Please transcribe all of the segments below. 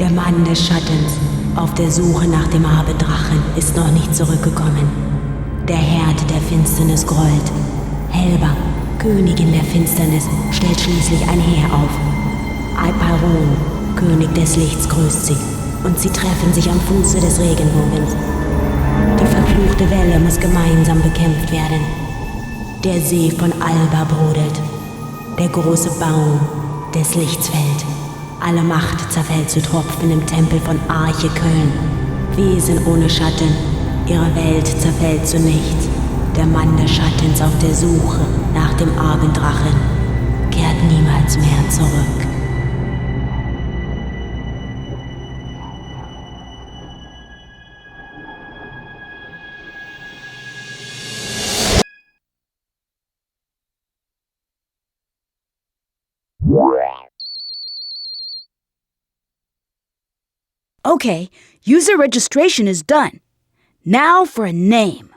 Der Mann des Schattens, auf der Suche nach dem Abendrachen, ist noch nicht zurückgekommen. Der Herd der Finsternis grollt. Helba, Königin der Finsternis, stellt schließlich ein Heer auf. Alparon, König des Lichts, grüßt sie, und sie treffen sich am Fuße des Regenbogens. Die verfluchte Welle muss gemeinsam bekämpft werden. Der See von Alba brodelt. Der große Baum des Lichts fällt. Alle Macht zerfällt zu Tropfen im Tempel von Arche Köln. Wesen ohne Schatten, ihre Welt zerfällt zu nichts. Der Mann des Schattens auf der Suche nach dem Abenddrachen kehrt niemals mehr zurück. Okay, user registration is done. Now for a name.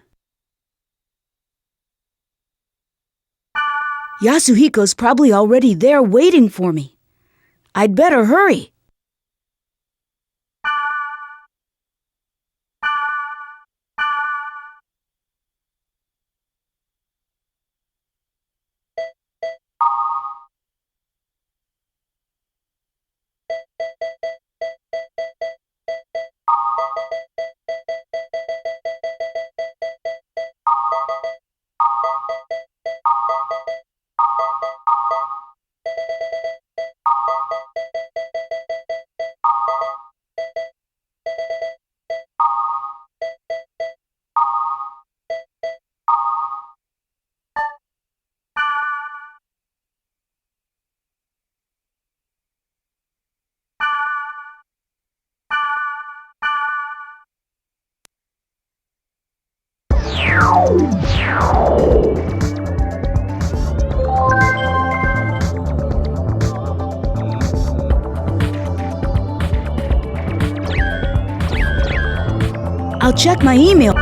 Yasuhiko's probably already there waiting for me. I'd better hurry. I'll check my email.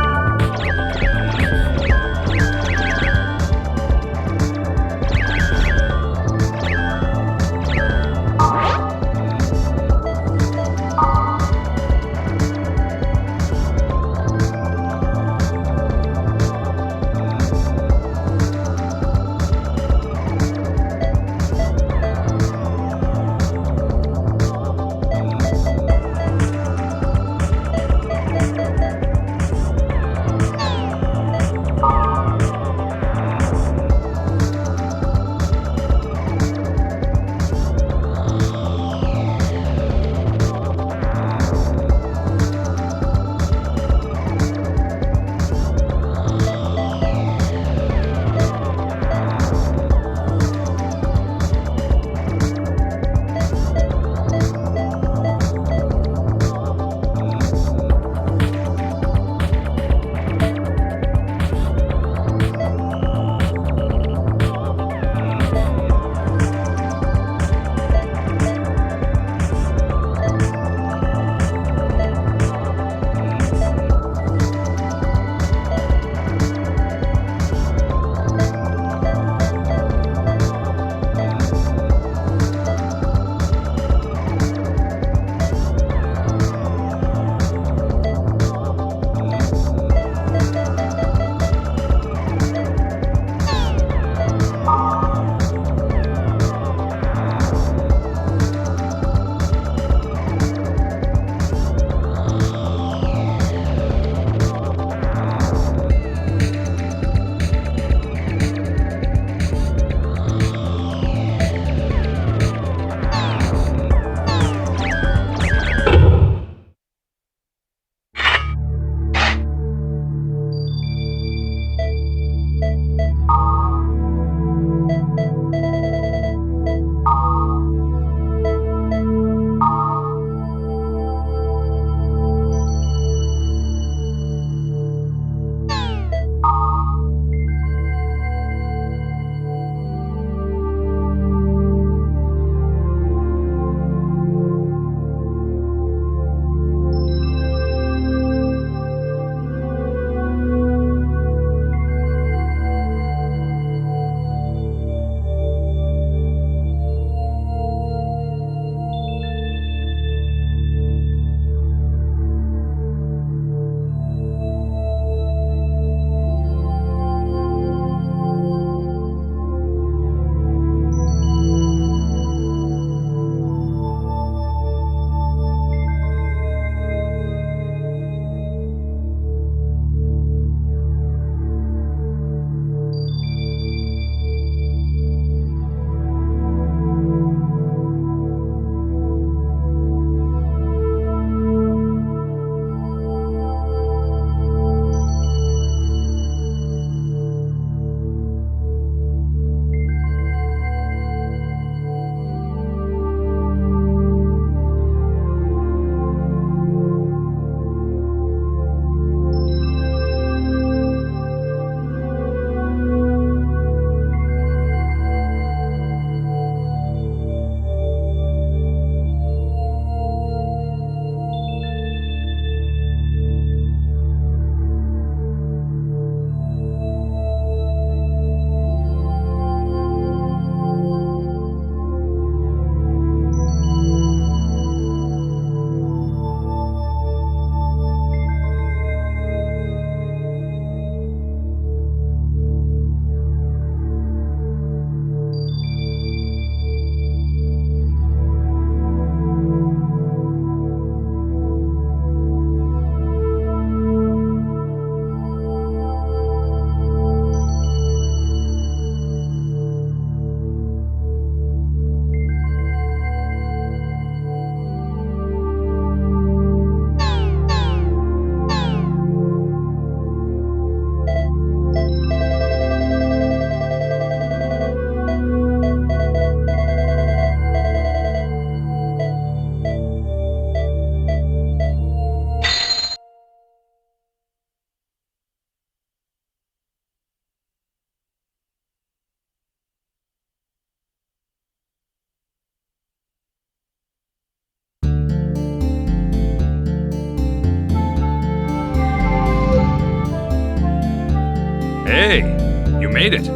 You made it.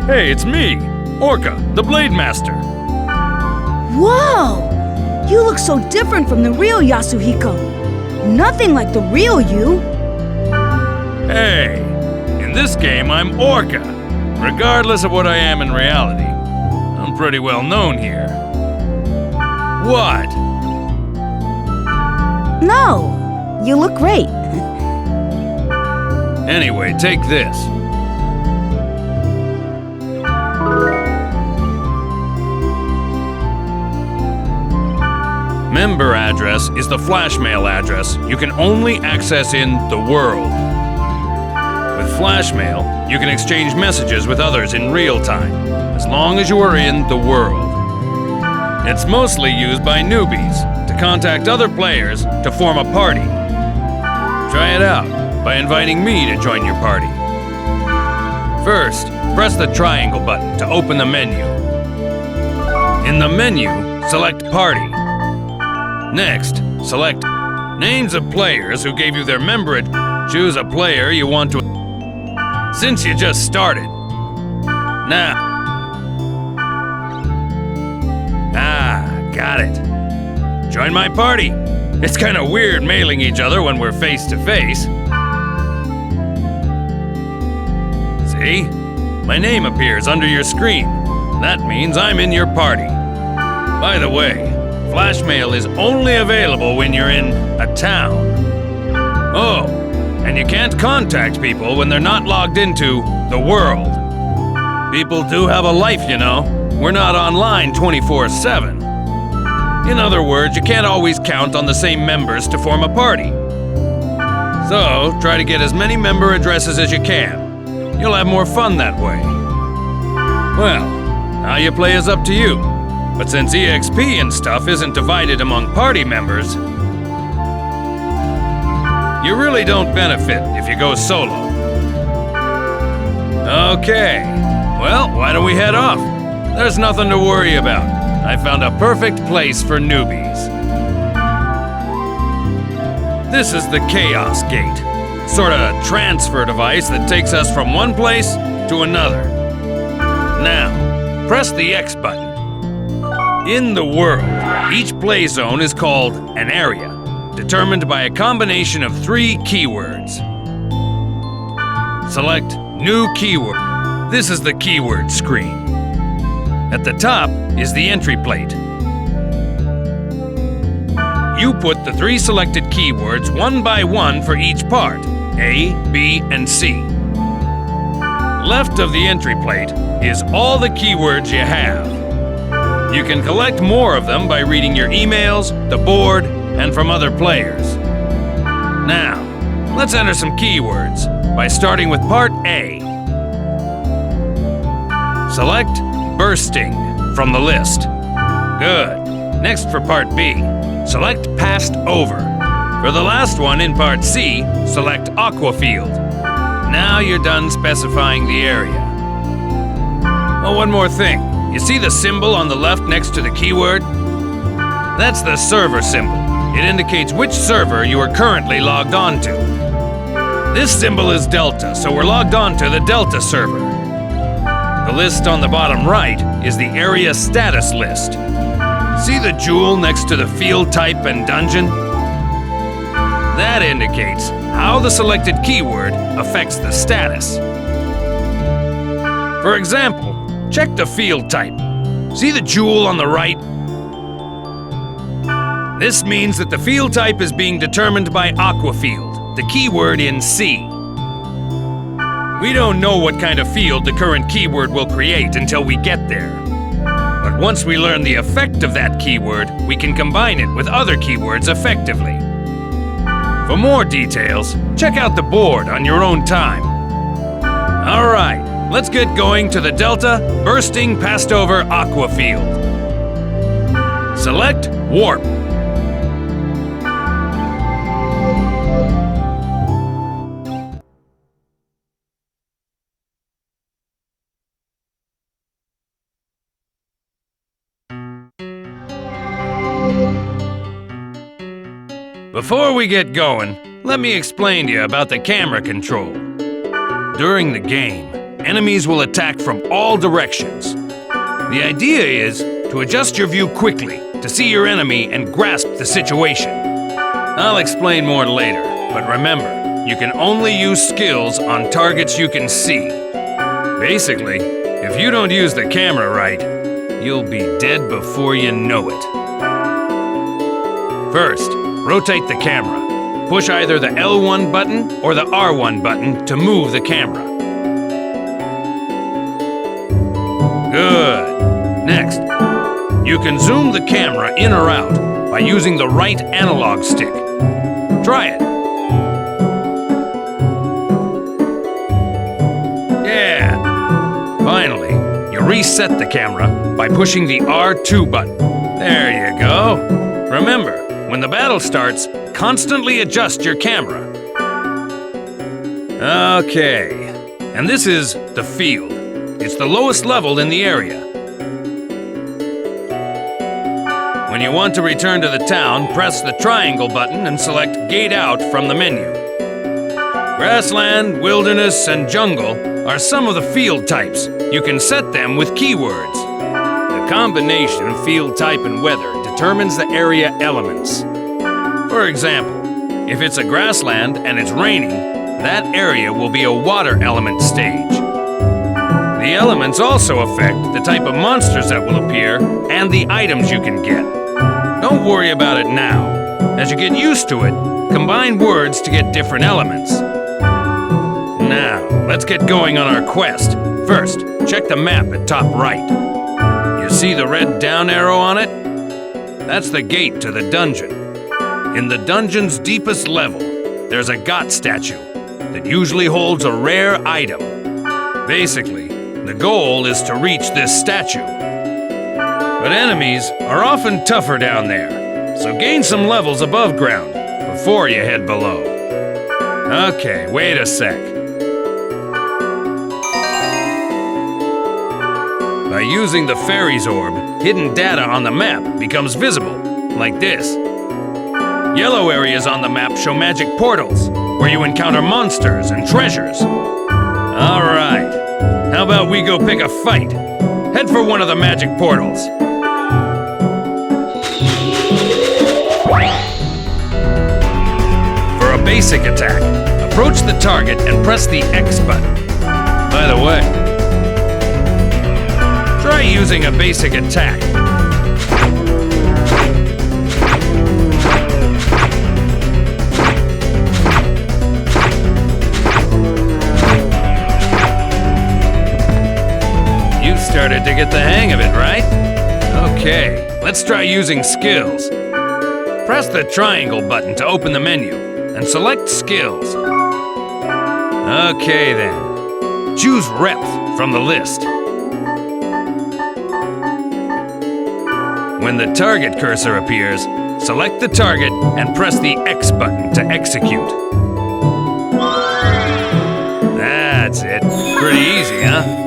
Hey, it's me, Orca, the Blade Master. Whoa! You look so different from the real Yasuhiko. Nothing like the real you. Hey, in this game I'm Orca. Regardless of what I am in reality, I'm pretty well known here. What? No, you look great. Anyway, take this. Member address is the flash mail address you can only access in the world. With flash mail, you can exchange messages with others in real time, as long as you are in the world. It's mostly used by newbies to contact other players to form a party. Try it out by inviting me to join your party. First, press the triangle button to open the menu. In the menu, select Party. Next, select Names of players who gave you their member address. Choose a player you want to... Since you just started. Now. Got it. Join my party. It's kind of weird mailing each other when we're face to face. See? My name appears under your screen. That means I'm in your party. By the way, flash mail is only available when you're in a town. Oh, and you can't contact people when they're not logged into the world. People do have a life, you know. We're not online 24/7. In other words, you can't always count on the same members to form a party. So, try to get as many member addresses as you can. You'll have more fun that way. Well, how you play is up to you. But since EXP and stuff isn't divided among party members, you really don't benefit if you go solo. Okay, well, why don't we head off? There's nothing to worry about. I found a perfect place for newbies. This is the Chaos Gate, sort of transfer device that takes us from one place to another. Now, press the X button. In the world, each play zone is called an area, determined by a combination of 3 keywords. Select New Keyword. This is the keyword screen. At the top is the entry plate. You put the 3 selected keywords one by one for each part, A, B, and C. Left of the entry plate is all the keywords you have. You can collect more of them by reading your emails, the board, and from other players. Now, let's enter some keywords by starting with part A. Select bursting from the list. Good. Next for part B, select passed over. For the last one in part C, select aqua field. Now you're done specifying the area. Oh, one more thing. You see the symbol on the left next to the keyword? That's the server symbol. It indicates which server you are currently logged on to. This symbol is Delta, so we're logged on to the Delta server. The list on the bottom right is the area status list. See the jewel next to the field type and dungeon? That indicates how the selected keyword affects the status. For example, check the field type. See the jewel on the right? This means that the field type is being determined by aqua field, the keyword in C. We don't know what kind of field the current keyword will create until we get there. But once we learn the effect of that keyword, we can combine it with other keywords effectively. For more details, check out the board on your own time. All right. Let's get going to the Delta Bursting Passed Over Aqua Field. Select Warp. Before we get going, Let me explain to you about the camera control. During the game, enemies will attack from all directions. The idea is to adjust your view quickly to see your enemy and grasp the situation. I'll explain more later, but remember, you can only use skills on targets you can see. Basically, if you don't use the camera right, you'll be dead before you know it. First, rotate the camera. Push either the L1 button or the R1 button to move the camera. Good. Next, you can zoom the camera in or out by using the right analog stick. Try it. Yeah. Finally, you reset the camera by pushing the R2 button. There you go. Remember, when the battle starts, constantly adjust your camera. Okay, and this is the field. It's the lowest level in the area. When you want to return to the town, press the triangle button and select Gate Out from the menu. Grassland, wilderness, and jungle are some of the field types. You can set them with keywords. The combination of field type and weather determines the area elements. For example, if it's a grassland and it's raining, that area will be a water element stage. The elements also affect the type of monsters that will appear and the items you can get. Don't worry about it now. As you get used to it, combine words to get different elements. Now, let's get going on our quest. First, check the map at top right. You see the red down arrow on it? That's the gate to the dungeon. In the dungeon's deepest level, there's a God statue that usually holds a rare item. Basically, the goal is to reach this statue. But enemies are often tougher down there, so gain some levels above ground before you head below. Okay, wait a sec. By using the fairy's orb, hidden data on the map becomes visible, like this. Yellow areas on the map show magic portals, where you encounter monsters and treasures. All right, how about we go pick a fight? Head for one of the magic portals. For a basic attack, approach the target and press the X button. By the way, try using a basic attack. Started to get the hang of it, right? Okay, let's try using skills. Press the triangle button to open the menu and select skills. Okay then, choose Rep from the list. When the target cursor appears, select the target and press the X button to execute. That's it. Pretty easy, huh?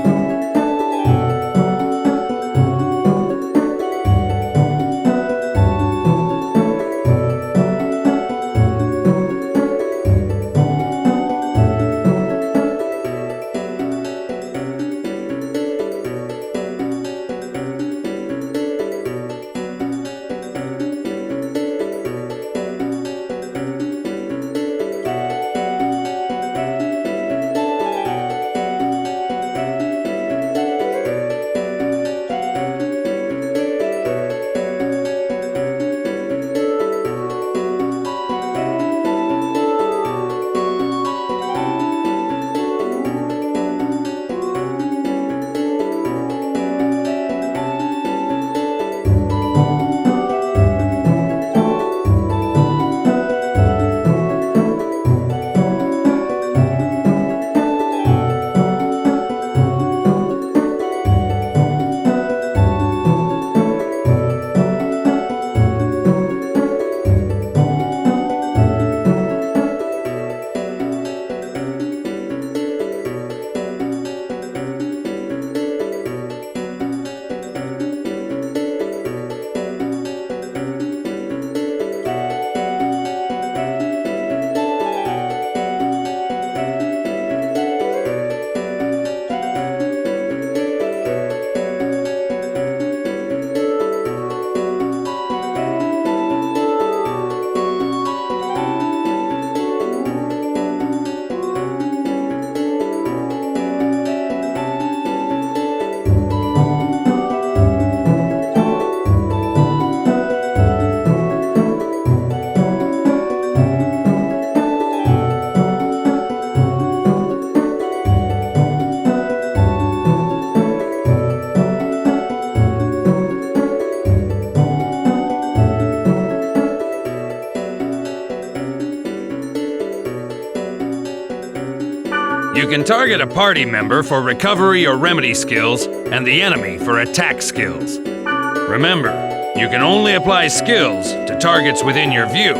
You can target a party member for recovery or remedy skills and the enemy for attack skills. Remember, you can only apply skills to targets within your view.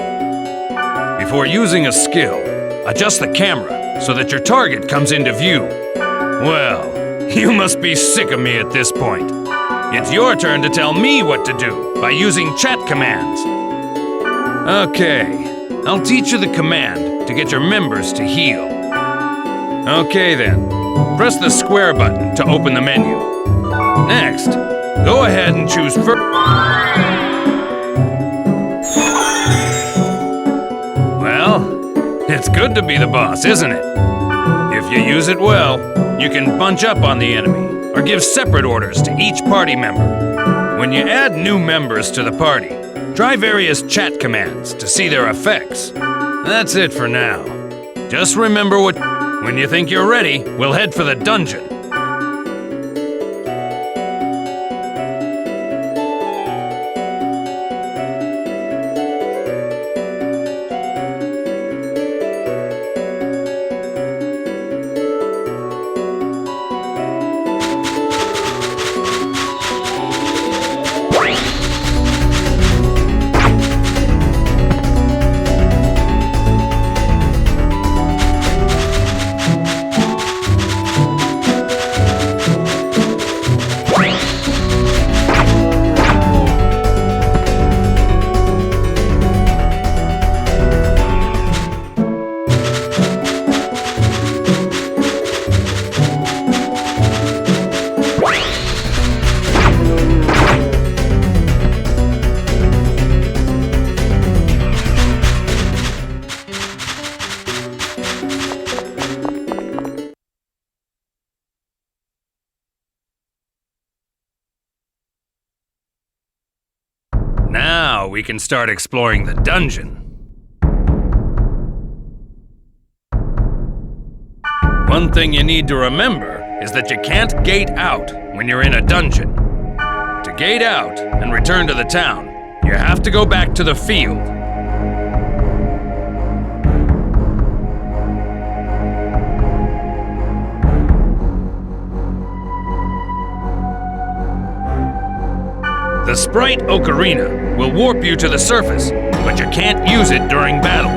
Before using a skill, adjust the camera so that your target comes into view. Well, you must be sick of me at this point. It's your turn to tell me what to do by using chat commands. Okay, I'll teach you the command to get your members to heal. Okay then, press the square button to open the menu. Next, go ahead and choose first. Well, it's good to be the boss, isn't it? If you use it well, you can bunch up on the enemy or give separate orders to each party member. When you add new members to the party, try various chat commands to see their effects. That's it for now. Just remember when you think you're ready, we'll head for the dungeon. Now we can start exploring the dungeon. One thing you need to remember is that you can't gate out when you're in a dungeon. To gate out and return to the town, you have to go back to the field. The sprite Ocarina will warp you to the surface, but you can't use it during battle.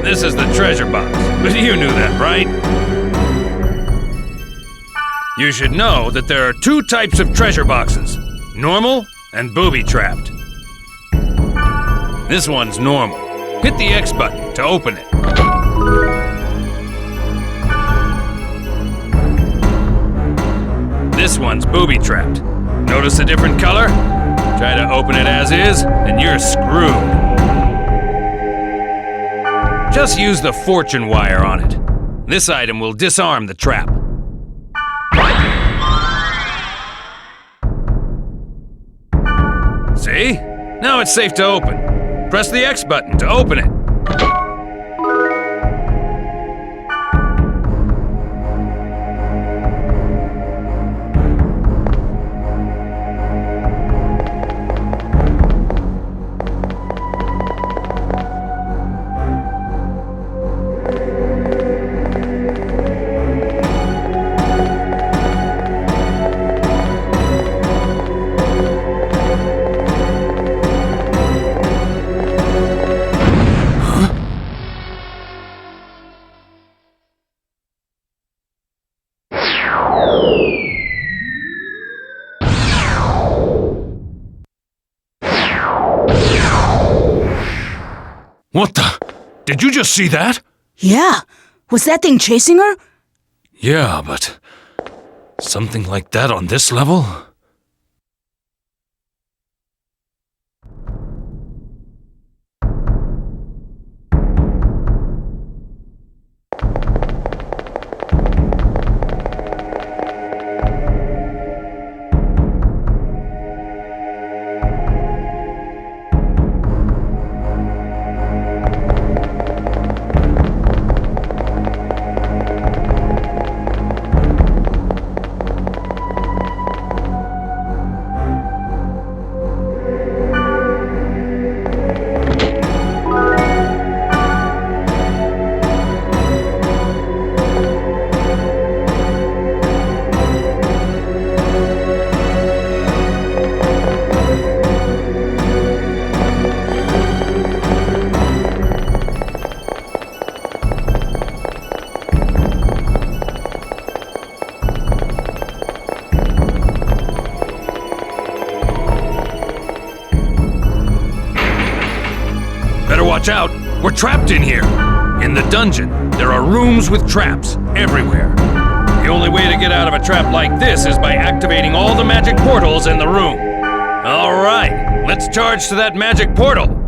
This is the treasure box, but you knew that, right? You should know that there are two types of treasure boxes, normal and booby-trapped. This one's normal. Hit the X button to open it. This one's booby-trapped. Notice a different color? Try to open it as is, and you're screwed. Just use the fortune wire on it. This item will disarm the trap. See? Now it's safe to open. Press the X button to open it. What the? Did you just see that? Yeah. Was that thing chasing her? Yeah, but something like that on this level? Watch out! We're trapped in here! In the dungeon, there are rooms with traps everywhere. The only way to get out of a trap like this is by activating all the magic portals in the room. All right, let's charge to that magic portal.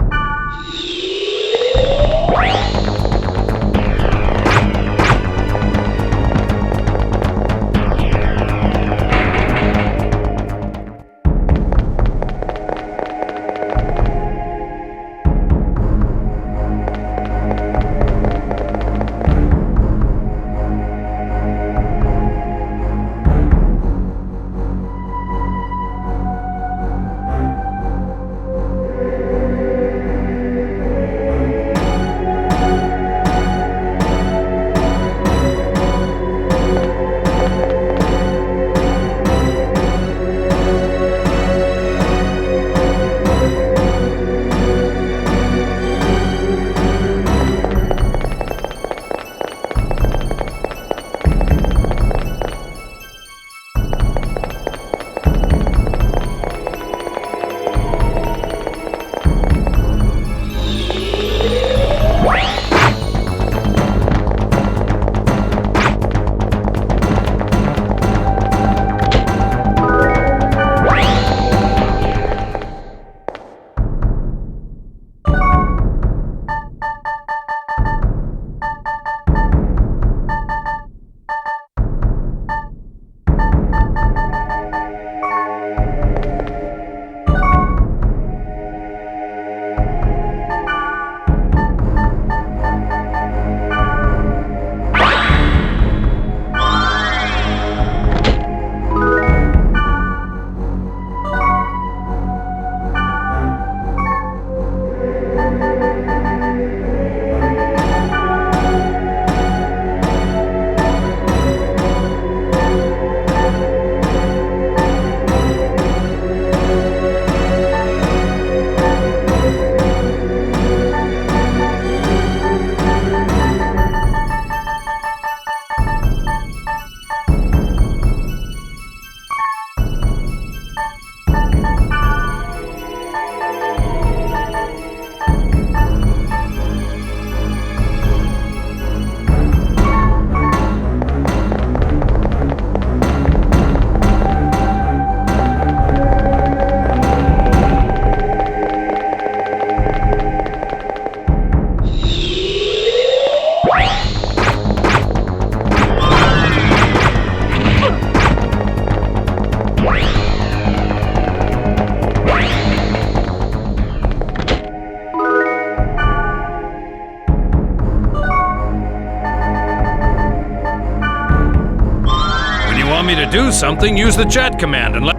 Me to do something, use the chat command and let...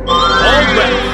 All ready.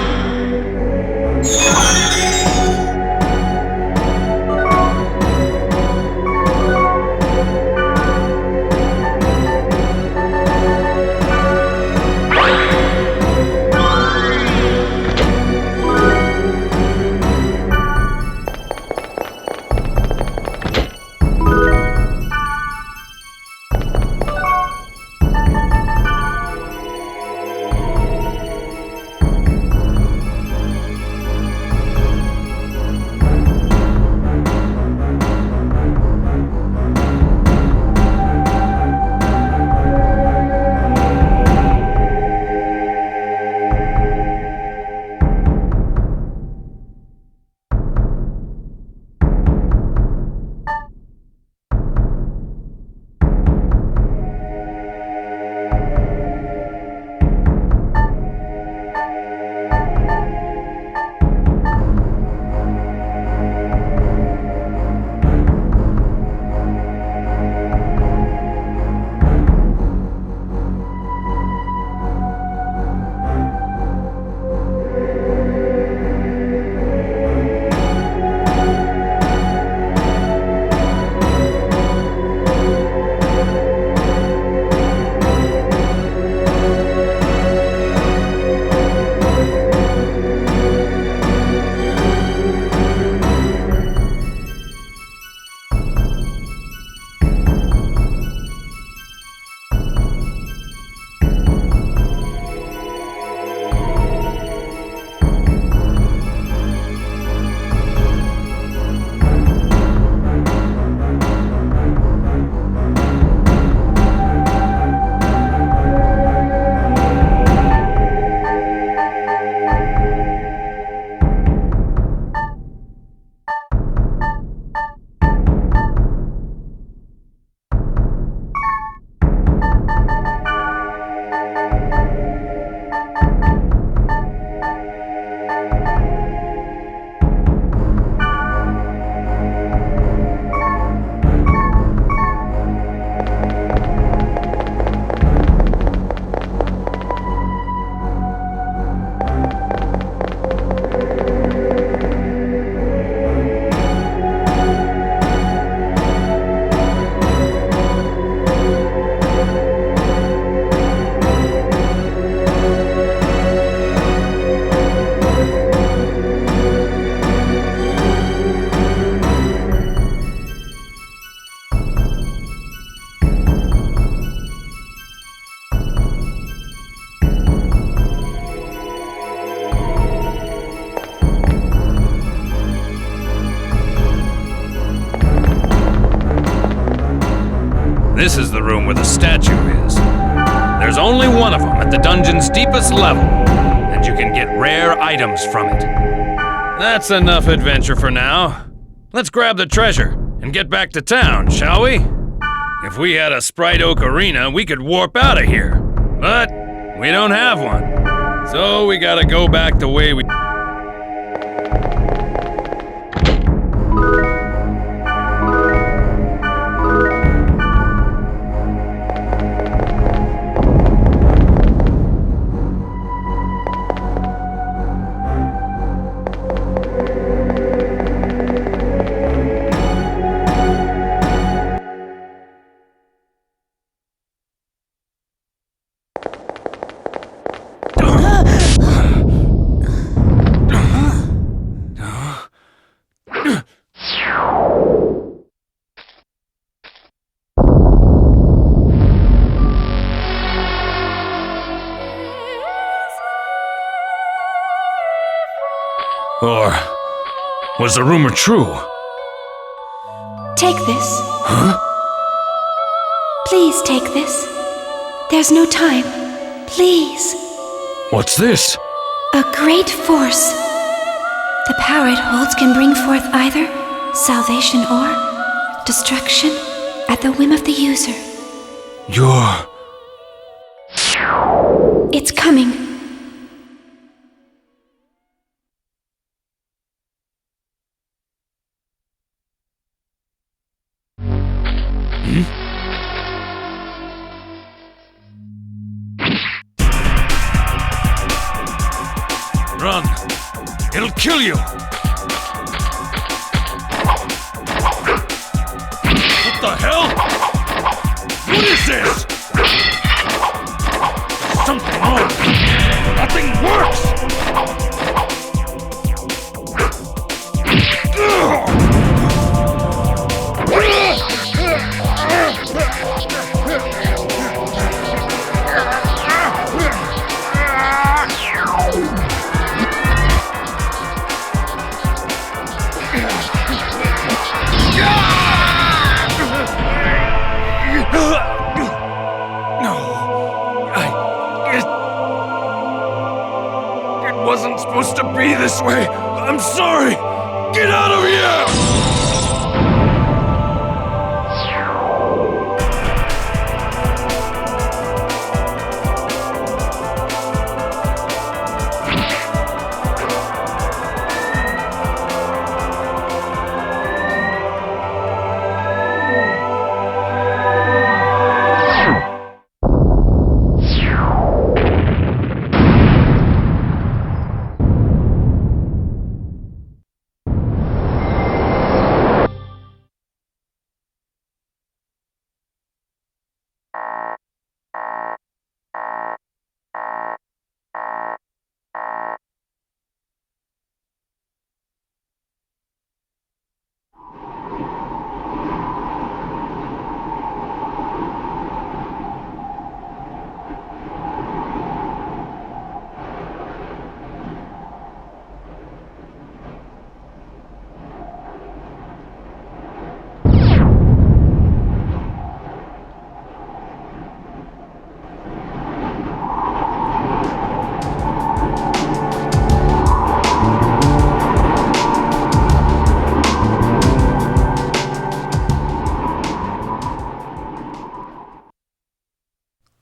This is the room where the statue is. There's only one of them at the dungeon's deepest level, and you can get rare items from it. That's enough adventure for now. Let's grab the treasure and get back to town, shall we? If we had a Sprite Oak arena, we could warp out of here. But we don't have one. So we gotta go back the way we... Or was the rumor true? Take this. Huh? Please take this. There's no time. Please. What's this? A great force. The power it holds can bring forth either salvation or destruction at the whim of the user. You're... It's coming. Run! It'll kill you! What the hell? What is this? There's something wrong! Nothing works! It wasn't supposed to be this way. I'm sorry. Get out of here!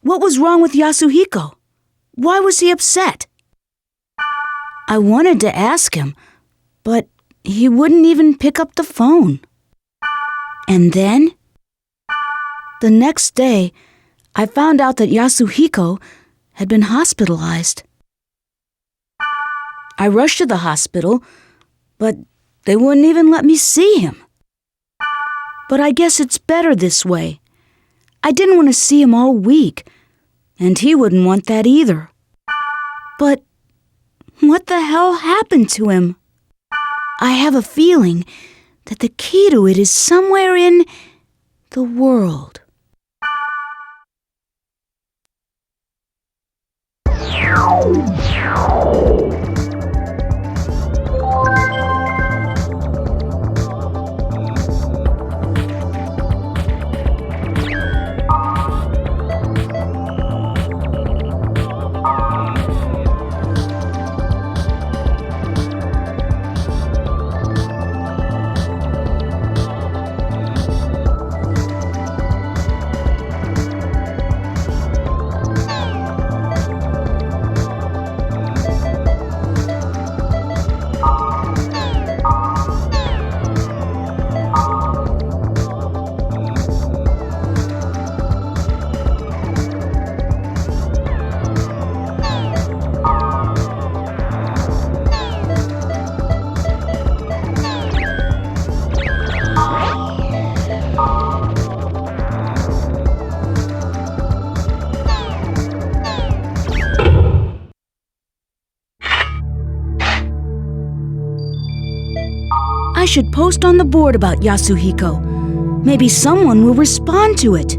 What was wrong with Yasuhiko? Why was he upset? I wanted to ask him, but he wouldn't even pick up the phone. And then, the next day, I found out that Yasuhiko had been hospitalized. I rushed to the hospital, but they wouldn't even let me see him. But I guess it's better this way. I didn't want to see him all week, and he wouldn't want that either. But what the hell happened to him? I have a feeling that the key to it is somewhere in the world. should post on the board about Yasuhiko. Maybe someone will respond to it.